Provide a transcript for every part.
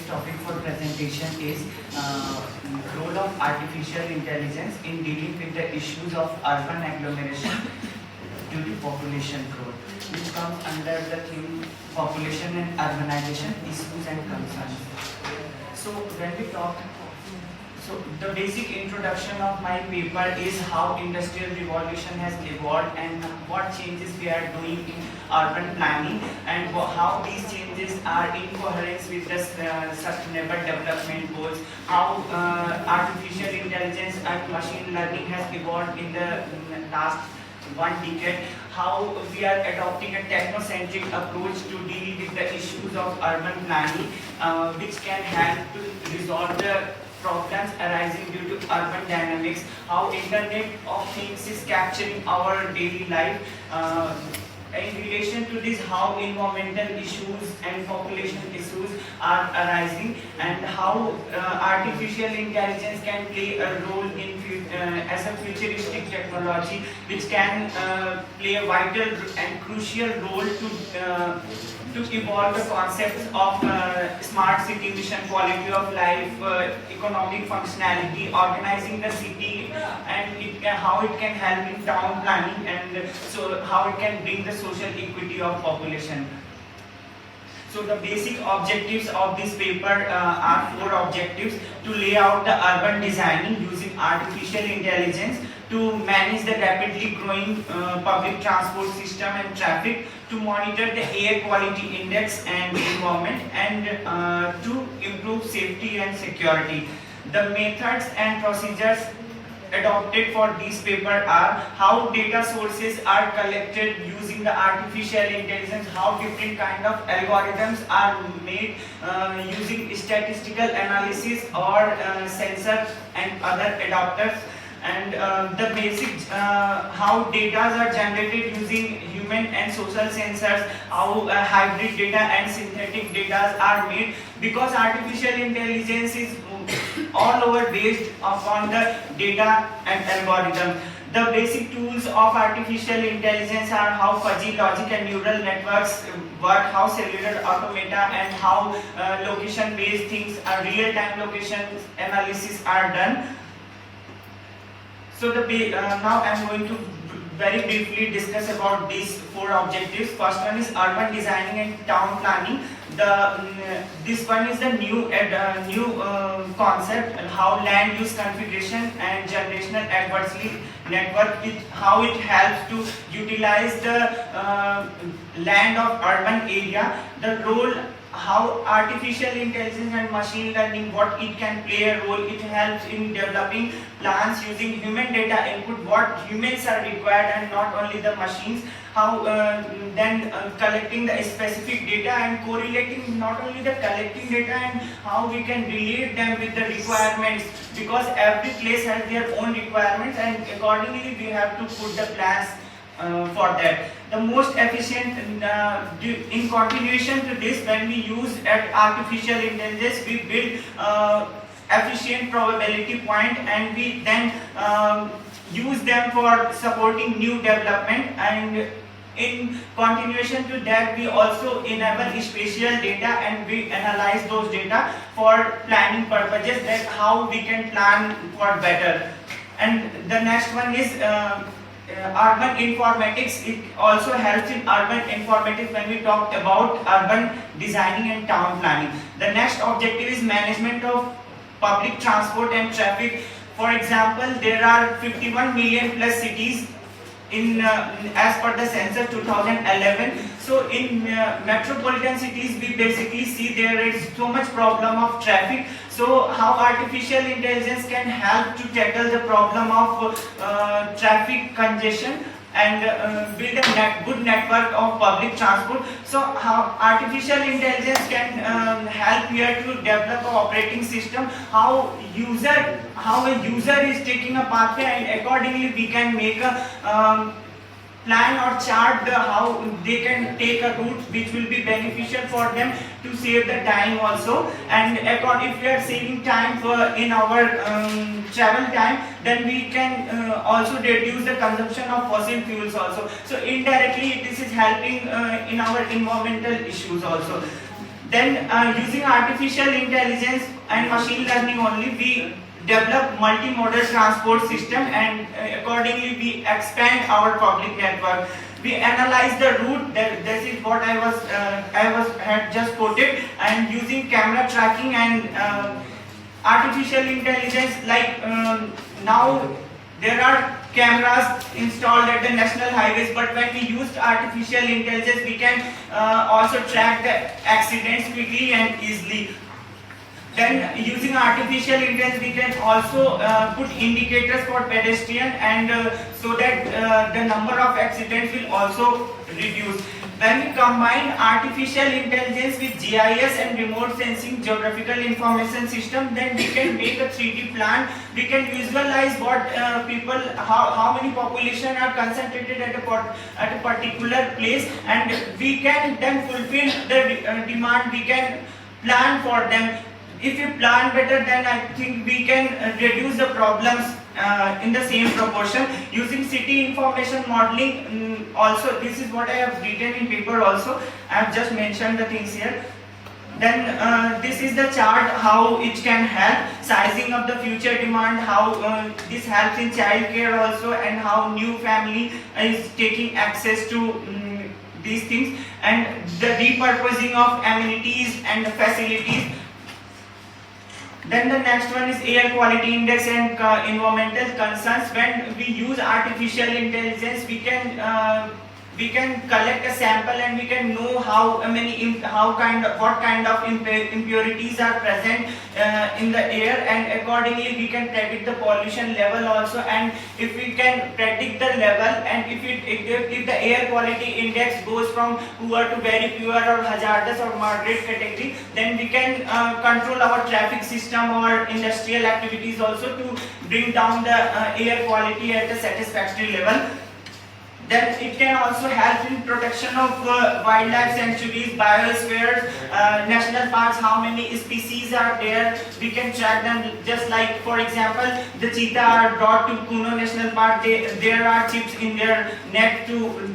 topic for presentation is role of artificial intelligence in dealing with the issues of urban agglomeration due to population growth, which comes under the theme population and urbanization issues and concerns. So when we talk, so the basic introduction of my paper is how industrial revolution has evolved and what changes we are doing in urban planning and how these changes are in coherence with the sustainable development goals, how artificial intelligence and machine learning has evolved in the last 1 decade, how we are adopting a technocentric approach to deal with the issues of urban planning, which can help to resolve the problems arising due to urban dynamics, how Internet of Things is capturing our daily life. In relation to this, how environmental issues and population issues are arising, and how artificial intelligence can play a role in as a futuristic technology, which can play a vital and crucial role to evolve the concepts of smart city mission, quality of life, economic functionality, organizing the city, and how it can help in town planning, and so how it can bring the social equity of population. So the basic objectives of this paper are 4 objectives: to lay out the urban designing using artificial intelligence, to manage the rapidly growing public transport system and traffic, to monitor the air quality index and environment, and to improve safety and security. The methods and procedures adopted for this paper are how data sources are collected using the artificial intelligence, how different kind of algorithms are made using statistical analysis or sensor and other adapters, and the basic how data are generated using human and social sensors, how hybrid data and synthetic data are made, because artificial intelligence is all over based upon the data and algorithm. The basic tools of artificial intelligence are how fuzzy logic and neural networks work, how cellular automata and how location-based things, real-time location analysis are done. So now I am going to very briefly discuss about these 4 objectives. First one is urban designing and town planning. This one is the new concept, and how land use configuration and generational adversely network, how it helps to utilize the land of urban area. The role, how artificial intelligence and machine learning, what it can play a role. It helps in developing plans using human data input, what humans are required and not only the machines. How then collecting the specific data and correlating not only the collecting data, and how we can relate them with the requirements, because every place has their own requirements and accordingly we have to put the plans for that. The most efficient in continuation to this, when we use artificial intelligence, we build efficient probability point, and we then use them for supporting new development, and in continuation to that we also enable spatial data and we analyze those data for planning purposes, that how we can plan for better. And the next one is urban informatics. It also helps in urban informatics when we talk about urban designing and town planning. The next objective is management of public transport and traffic. For example, there are 51 million plus cities in as per the census 2011. So in metropolitan cities we basically see there is so much problem of traffic. So how artificial intelligence can help to tackle the problem of traffic congestion and build a good network of public transport. So how artificial intelligence can help here to develop an operating system, how a user is taking a pathway, and accordingly we can make a plan or chart how they can take a route which will be beneficial for them to save the time also. And if we are saving time in our travel time, then we can also reduce the consumption of fossil fuels also. So indirectly this is helping in our environmental issues also. Then using artificial intelligence and machine learning only, we develop multimodal transport system, and accordingly we expand our public network. We analyze the route. This is what I had just quoted, and using camera tracking and artificial intelligence, like now there are cameras installed at the national highways, but when we used artificial intelligence, we can also track the accidents quickly and easily. Then using artificial intelligence, we can also put indicators for pedestrian, and so that the number of accidents will also reduce. When we combine artificial intelligence with GIS and remote sensing geographical information system, then we can make a 3D plan. We can visualize what how many population are concentrated at a particular place, and we can then fulfill the demand. We can plan for them. If we plan better, then I think we can reduce the problems in the same proportion. Using city information modeling, also this is what I have written in paper also. I have just mentioned the things here. Then this is the chart how it can help sizing of the future demand, how this helps in child care also, and how new family is taking access to these things, and the repurposing of amenities and facilities. Then the next one is air quality index and environmental concerns. When we use artificial intelligence, we can collect a sample, and we can know what kind of impurities are present in the air, and accordingly we can predict the pollution level also. And if we can predict the level, and if the air quality index goes from poor to very poor or hazardous or moderate category, then we can control our traffic system or industrial activities also to bring down the air quality at a satisfactory level. Then it can also help in protection of wildlife sanctuaries, biospheres, national parks, how many species are there. We can track them, just like, for example, the cheetah are brought to Kuno National Park. There are chips in their neck to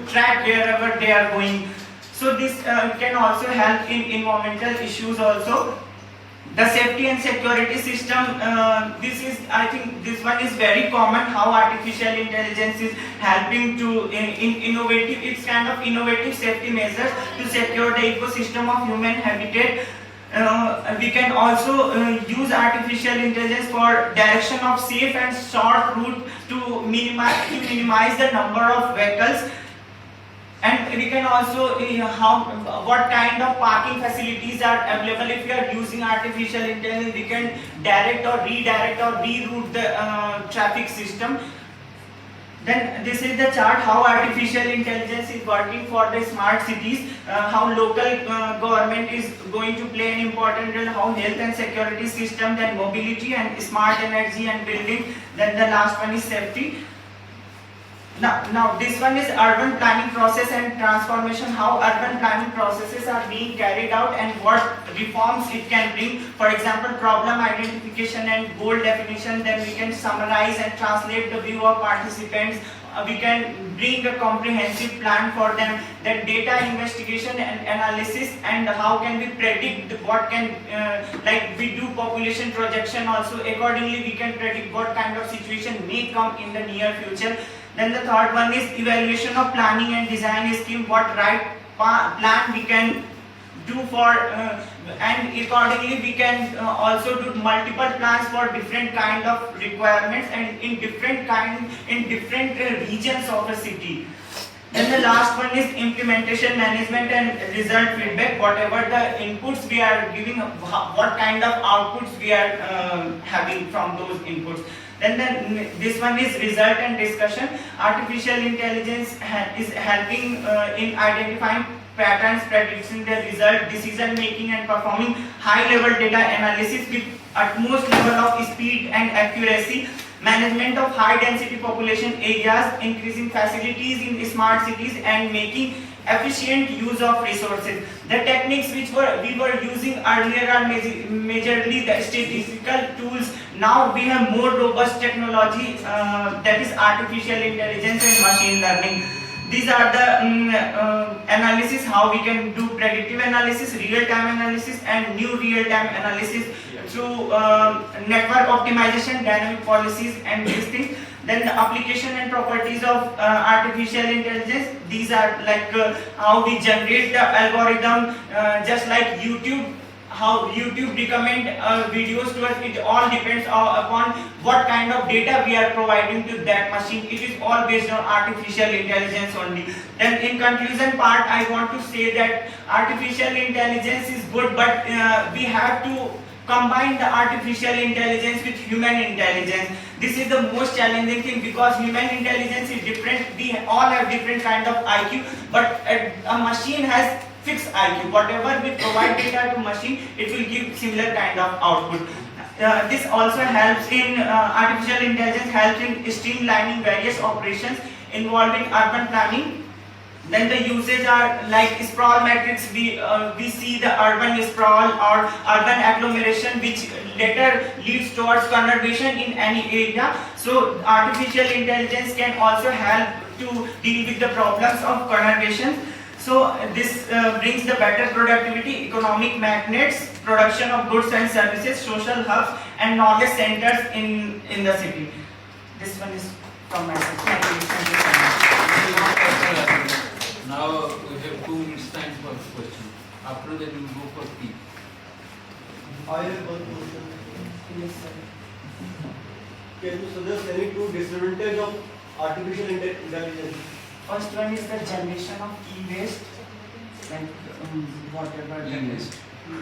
track wherever they are going. So this can also help in environmental issues also. The safety and security system, I think this one is very common, how artificial intelligence is helping to it's kind of innovative safety measures to secure the ecosystem of human habitat. We can also use artificial intelligence for direction of safe and short route to minimize the number of vehicles. And we can also what kind of parking facilities are available. If we are using artificial intelligence, we can direct or redirect or reroute the traffic system. Then this is the chart how artificial intelligence is working for the smart cities, how local government is going to play an important role, how health and security system, then mobility and smart energy and building. Then the last one is safety. Now this one is urban planning process and transformation, how urban planning processes are being carried out and what reforms it can bring. For example, problem identification and goal definition. Then we can summarize and translate the view of participants. We can bring a comprehensive plan for them. Then data investigation and analysis, and how can we predict what can like we do population projection also. Accordingly we can predict what kind of situation may come in the near future. Then the third one is evaluation of planning and design scheme, what right plan we can do for and accordingly we can also do multiple plans for different kind of requirements and in different regions of a city. Then the last one is implementation management and result feedback. Whatever the inputs we are giving, what kind of outputs we are having from those inputs. Then this one is result and discussion. Artificial intelligence is helping in identifying patterns, predicting the result, decision making, and performing high level data analysis with utmost level of speed and accuracy. Management of high density population areas, increasing facilities in smart cities, and making efficient use of resources. The techniques which we were using earlier are majorly the statistical tools. Now we have more robust technology, that is artificial intelligence and machine learning. These are the analysis how we can do predictive analysis, real-time analysis, and new real-time analysis through network optimization, dynamic policies, and these things. Then the application and properties of artificial intelligence. These are like how we generate the algorithm, just like YouTube. How YouTube recommend videos to us, it all depends upon what kind of data we are providing to that machine. It is all based on artificial intelligence only. Then in conclusion part, I want to say that artificial intelligence is good, but we have to combine the artificial intelligence with human intelligence. This is the most challenging thing, because human intelligence is different. We all have different kind of IQ, but a machine has fixed IQ. Whatever we provide data to machine, it will give similar kind of output. This also helps in artificial intelligence helps in streamlining various operations involving urban planning. Then the usage are like sprawl matrix. We see the urban sprawl or urban agglomeration, which later leads towards conurbation in any area. So artificial intelligence can also help to deal with the problems of conurbation. So this brings the better productivity, economic magnets, production of goods and services, social hubs, and knowledge centers in the city. This one is from my side. Thank you so much. Now we have 2 minutes time for question. After that we will go for tea. I have one question. Yes, sir. Can you suggest any 2 disadvantages of artificial intelligence? First one is the generation of e-waste, like whatever E-waste.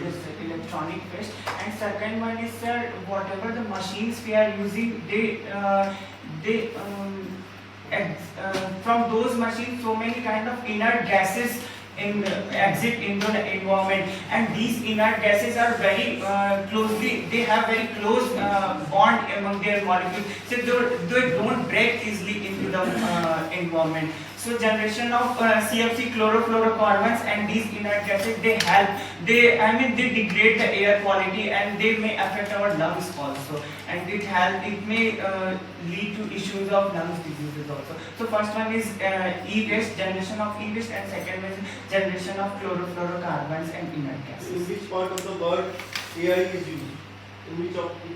Yes, electronic waste. And second one is, sir, whatever the machines we are using, they from those machines, so many kind of inert gases exit into the environment, and these inert gases are very they have very close bond among their molecules, so they don't break easily into the environment. So generation of CFC chlorofluorocarbons and these inert gases, they degrade the air quality, and they may affect our lungs also, and it may lead to issues of lungs diseases also. So first one is e-waste, generation of e-waste, and second one is generation of chlorofluorocarbons and inert gases. In which part of the world AI is used? In which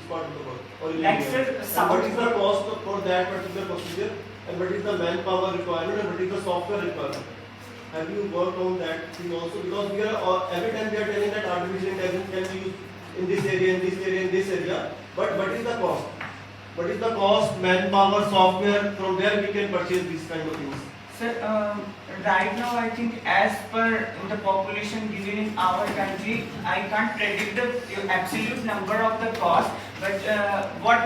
part of the world? Or in Like India? sir, And what is the cost for that particular procedure? And what is the manpower requirement, and what is the software requirement? Have you worked on that thing also? Because we are every time we are telling that artificial intelligence can be used in this area, in this area, in this area. But what is the cost? What is the cost, manpower, software? From where we can purchase these kind of things? Sir, right now I think as per the population given in our country, I can't predict the absolute number of the cost, but what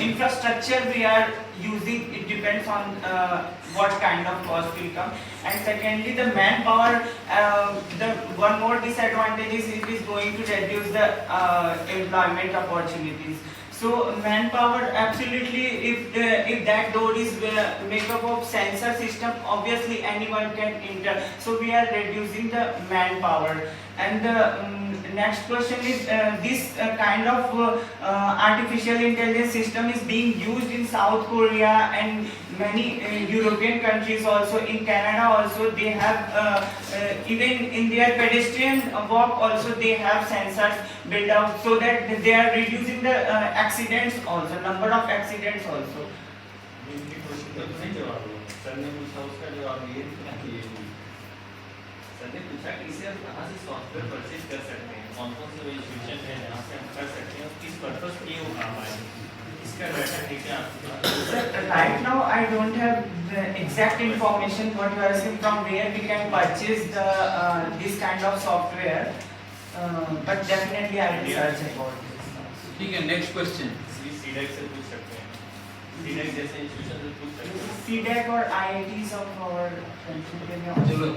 infrastructure we are using, it depends on what kind of cost will come. And secondly, the manpower, the one more disadvantage is it is going to reduce the employment opportunities. So manpower, absolutely, if that door is made up of sensor system, obviously anyone can enter. So we are reducing the manpower. And the next question is, this kind of artificial intelligence system is being used in South Korea and many European countries also. In Canada also, they have even in their pedestrian walk also they have sensors built out, so that they are reducing the accidents also, number of accidents also. Sir ने पूछा कि इसे हम कहाँ से software purchase कर सकते हैं, कौन कौन से इंस्टीट्यूशन है जहाँ से हम कर सकते हैं और किस पर्पस के लिए वो काम आए, इसका डाटा है क्या? Sir, right now I don't have the exact information what you are asking, from where we can purchase the this kind of software, but definitely I will search about this. ठीक है, next question. CDAC से पूछ सकते हैं, सीडेक जैसे institution से पूछ सकते हैं. CDEC or IITs of our country. चलो.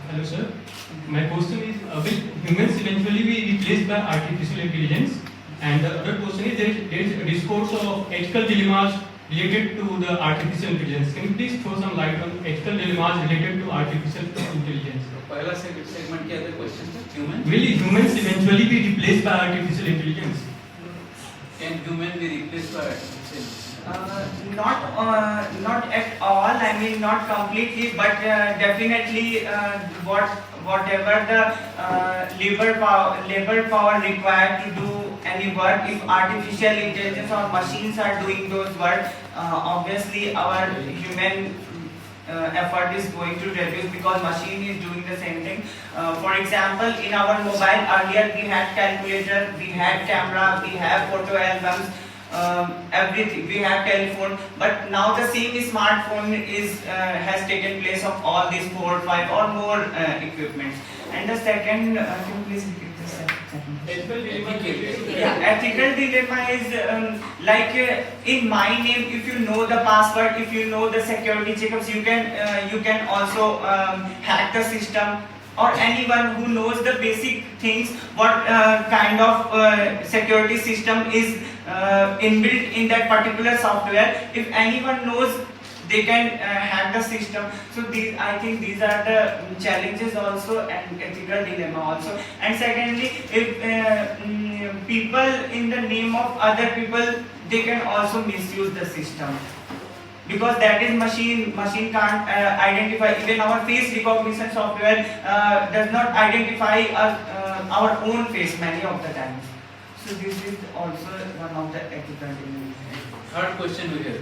Hello sir, my question is, will humans eventually be replaced by artificial intelligence? And the other question is, there is a discourse of ethical dilemmas related to the artificial intelligence. Can you please throw some light on ethical dilemmas related to artificial intelligence? पहला segment क्या था question था? Human? Will humans eventually be replaced by artificial intelligence? Can human be replaced by artificial intelligence? Not at all. I mean, not completely, but definitely whatever the labor power required to do any work. If artificial intelligence or machines are doing those work, obviously our human effort is going to reduce because machine is doing the same thing. For example, in our mobile earlier we had calculator, we had camera, we have photo albums, everything. We have telephone, but now the same smartphone is has taken place of all these 4, 5 or more equipments. And the second, can you please repeat the second? Ethical dilemma. Yeah, ethical dilemma is in my name. If you know the password, if you know the security checkups, you can also hack the system. Or anyone who knows the basic things, what kind of security system is inbuilt in that particular software. If anyone knows, they can hack the system. So I think these are the challenges also and ethical dilemma also. And secondly, if people in the name of other people, they can also misuse the system. Because that is machine can't identify. Even our face recognition software does not identify our own face many of the times. So this is also one of the ethical dilemmas. Third question we have.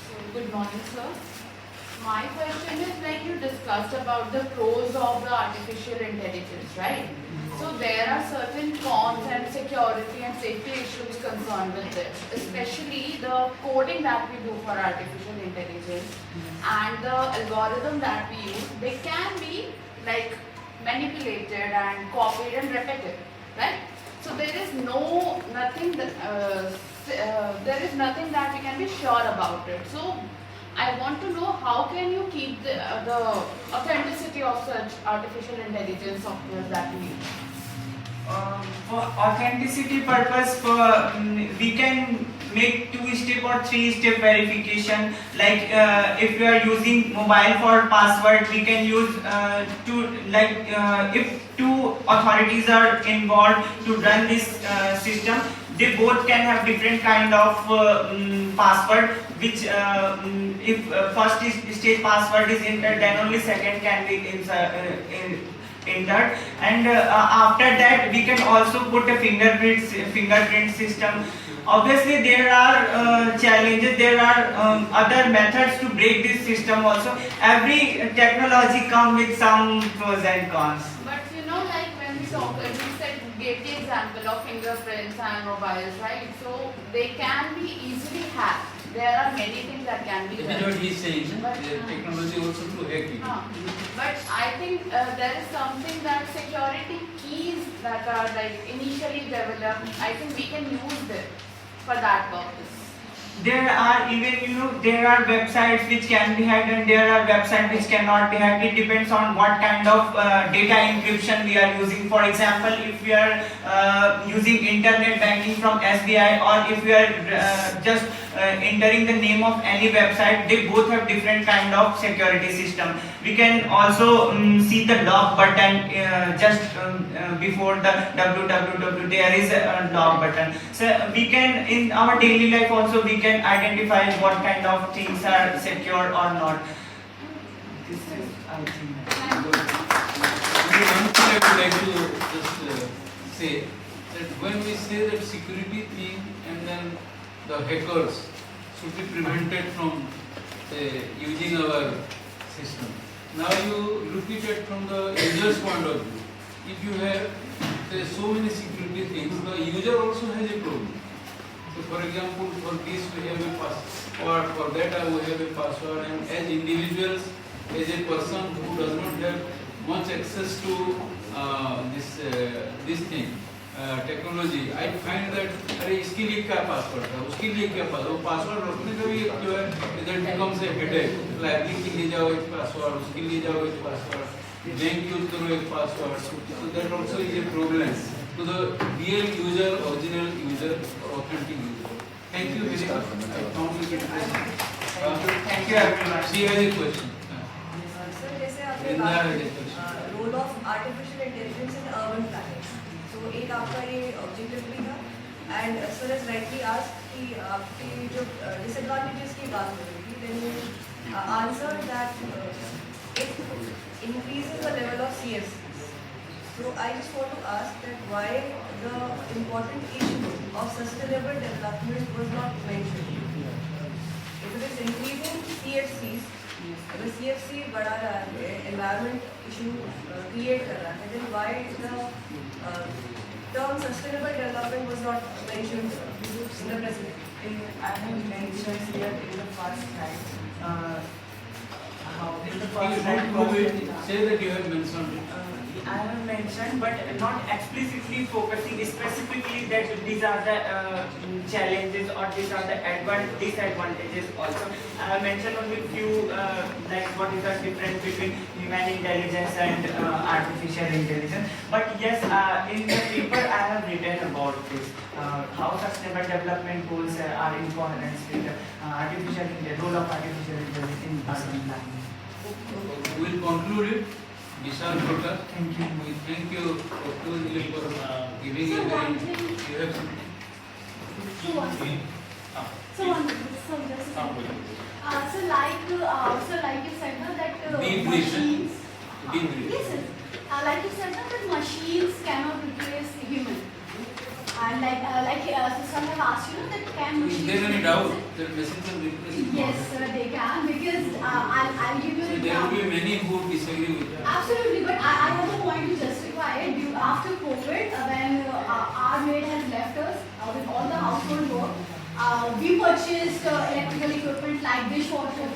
So, good morning, sir. My question is, like you discussed about the pros of the artificial intelligence, right? So there are certain cons and security and safety issues concerned with this, especially the coding that we do for artificial intelligence and the algorithm that we use. They can be like manipulated and copied and repeated, right? So there is nothing that we can be sure about it. So I want to know, how can you keep the authenticity of such artificial intelligence software that we use? For authenticity purpose, we can make 2-step or 3-step verification. Like if you are using mobile for password, we can use if two authorities are involved to run this system, they both can have different kind of password, which if first stage password is entered, then only second can be entered. And after that we can also put a fingerprint system. Obviously there are challenges, there are other methods to break this system also. Every technology comes with some pros and cons. But you know, like when we talk, you gave the example of fingerprints and mobiles, right? So they can be easily hacked. There are many things that can be That done. is what he is saying. But, Technology also to hack it. But I think there is something that security keys that are like initially developed. I think we can use them for that purpose. There are even, there are websites which can be hacked and there are websites which cannot be hacked. It depends on what kind of data encryption we are using. For example, if we are using internet banking from SBI, or if we are just entering the name of any website, they both have different kind of security system. We can also see the lock button just before the www. There is a lock button. So we can, in our daily life also, we can identify what kind of things are secure or not. This is, I think. One thing I would like to just say that when we say that security thing and then the hackers should be prevented from using our system. Now you look at it from the user's point of view. If you have so many security things, the user also has a problem. So for example, for this we have a password, for that we have a password, and as individuals, as a person who does not have much access to this thing, technology, I find that अरे इसके लिए क्या password था, उसके लिए क्या password रखने का भी जो है इधर becomes a headache. लाइब्रेरी के लिए जाओ एक पासवर्ड, उसके लिए जाओ एक पासवर्ड, बैंक यूज करो एक password. So that also is a problem to the real user, original user, or authentic user. Thank you very much. I found it interesting. Thank you everyone. She has a question. Sir जैसे आपने Brinda बात has a की question. Role of artificial intelligence in urban planning, तो एक आपका ये objective भी था, and sir is rightly asked कि आपकी जो डिसएडवांटेजेस की बात हो रही थी, then you answered that it increases the level of CFCs. So I just want to ask that why the important issue of sustainable development was not mentioned. If it is increasing CFCs, अगर CFC बढ़ा रहा है, environment issue create कर रहा है, then why the term sustainable development was not mentioned in the presentation? I have mentioned here in the first slide. In the You first slide, don't prove it, say that you have mentioned it. I have mentioned, but not explicitly focusing specifically that these are the challenges or these are the disadvantages also. I have mentioned only few like what is the difference between human intelligence and artificial intelligence. But yes, in the paper I have written about this, how sustainable development goals are in coherence with the role of artificial intelligence in urban planning. We will conclude it. Vishal Prakash, Thank you. we thank you for giving a very, you have some. So like you said na, that Deep breath, machines. Deep breath. Yes, yes. Like you said na, that machines cannot replace human. And like system have asked you that can Is machines there any replace doubt it? that machines are replacing? Yes, sir, they can because I'll give you So an there will be example. many who disagree with that. Absolutely, but I have a point to justify it. After COVID, when our maid has left us with all the household work, we purchased electrical equipment like dishwasher.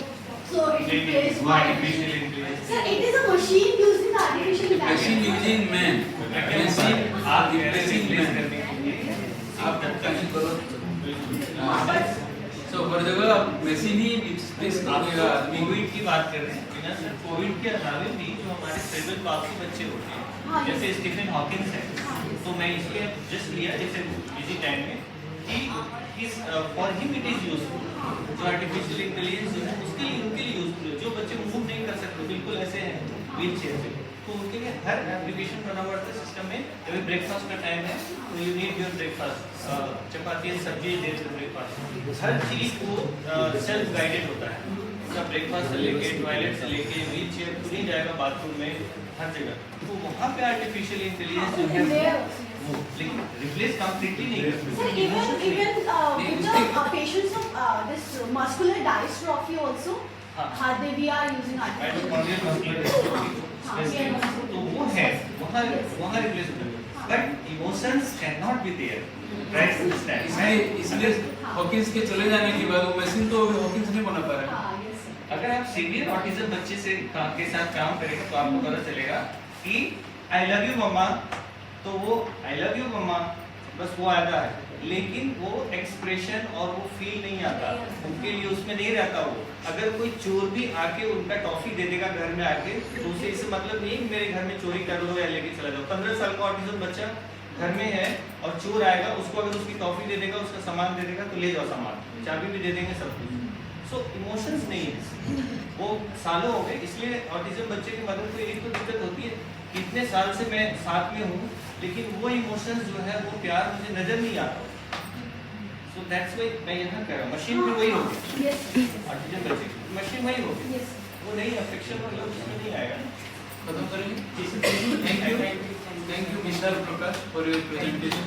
So it replaced artificial intelligence. Sir, it is a machine using artificial Machine intelligence. using man. Machine are replacing man. आप कहीं करो सो हर जगह machine ही replace करेगा आदमी को। Covid की बात कर रहे हैं बिना सर, कोविड के अलावा भी जो हमारे सेरेब्रल पाल्सी बच्चे होते हैं, हाँ, जैसे स्टीफन हॉकिंस है, तो मैं इसलिए जस्ट लिया जैसे इसी टाइम में कि for him it is useful. जो आर्टिफिशियल इंटेलिजेंस जो है उसके लिए उनके लिए यूजफुल है। जो बच्चे मूव नहीं कर सकते, बिल्कुल ऐसे हैं व्हील चेयर पे, तो उनके लिए हर एप्लीकेशन बना हुआ है सिस्टम में। अभी ब्रेकफास्ट का टाइम है तो you need your breakfast, chapati and सब्जी देर से ब्रेकफास्ट, हर चीज को सेल्फ गाइडेड होता है। उसका ब्रेकफास्ट से लेके टॉयलेट से लेके व्हील चेयर खुद ही जाएगा बाथरूम में, हर जगह। तो वहाँ पे आर्टिफिशियल इंटेलिजेंस जो है वो लेकिन रिप्लेस कंप्लीटली नहीं कर Sir, even with the patients of this muscular dystrophy also, we are using artificial. तो वो है वहाँ रिप्लेस होता है, but emotions can not be there, right? इसलिए हॉकिंस के चले जाने के बाद वो मशीन तो हॉकिंस नहीं बना पा रहा है। अगर आप सीवियर ऑटिज्म बच्चे से के साथ काम करेंगे तो आपको पता चलेगा कि आई लव यू मम्मा, तो वो आई लव यू मम्मा बस वो आता है, लेकिन वो एक्सप्रेशन और वो फील नहीं आता, उनके लिए उसमें नहीं रहता वो। अगर कोई चोर भी आके उनका टॉफी दे देगा घर में आके, तो उसे इससे मतलब नहीं कि मेरे घर में चोरी कर लो या लेके चला जाओ। 15 साल का ऑटिज्म बच्चा घर में है और चोर आएगा, उसको अगर उसकी टॉफी दे देगा, उसका सामान दे देगा तो ले जाओ सामान, चाबी भी दे देंगे, सब कुछ। सो इमोशंस नहीं है, वो सालों हो गए। इसलिए ऑटिज्म बच्चे की मदद को एक तो दिक्कत होती है, कितने साल से मैं साथ में हूँ लेकिन वो इमोशंस जो है वो प्यार मुझे नजर नहीं आता। सो दैट्स व्हाई मैं यहाँ कह रहा हूँ मशीन भी वही होगी, ऑटिज्म बच्चे की मशीन वही होगी, वो नहीं अफेक्शन और लव उसमें नहीं आएगा। खत्म करेंगे। Thank you Vishal Prakash for your presentation.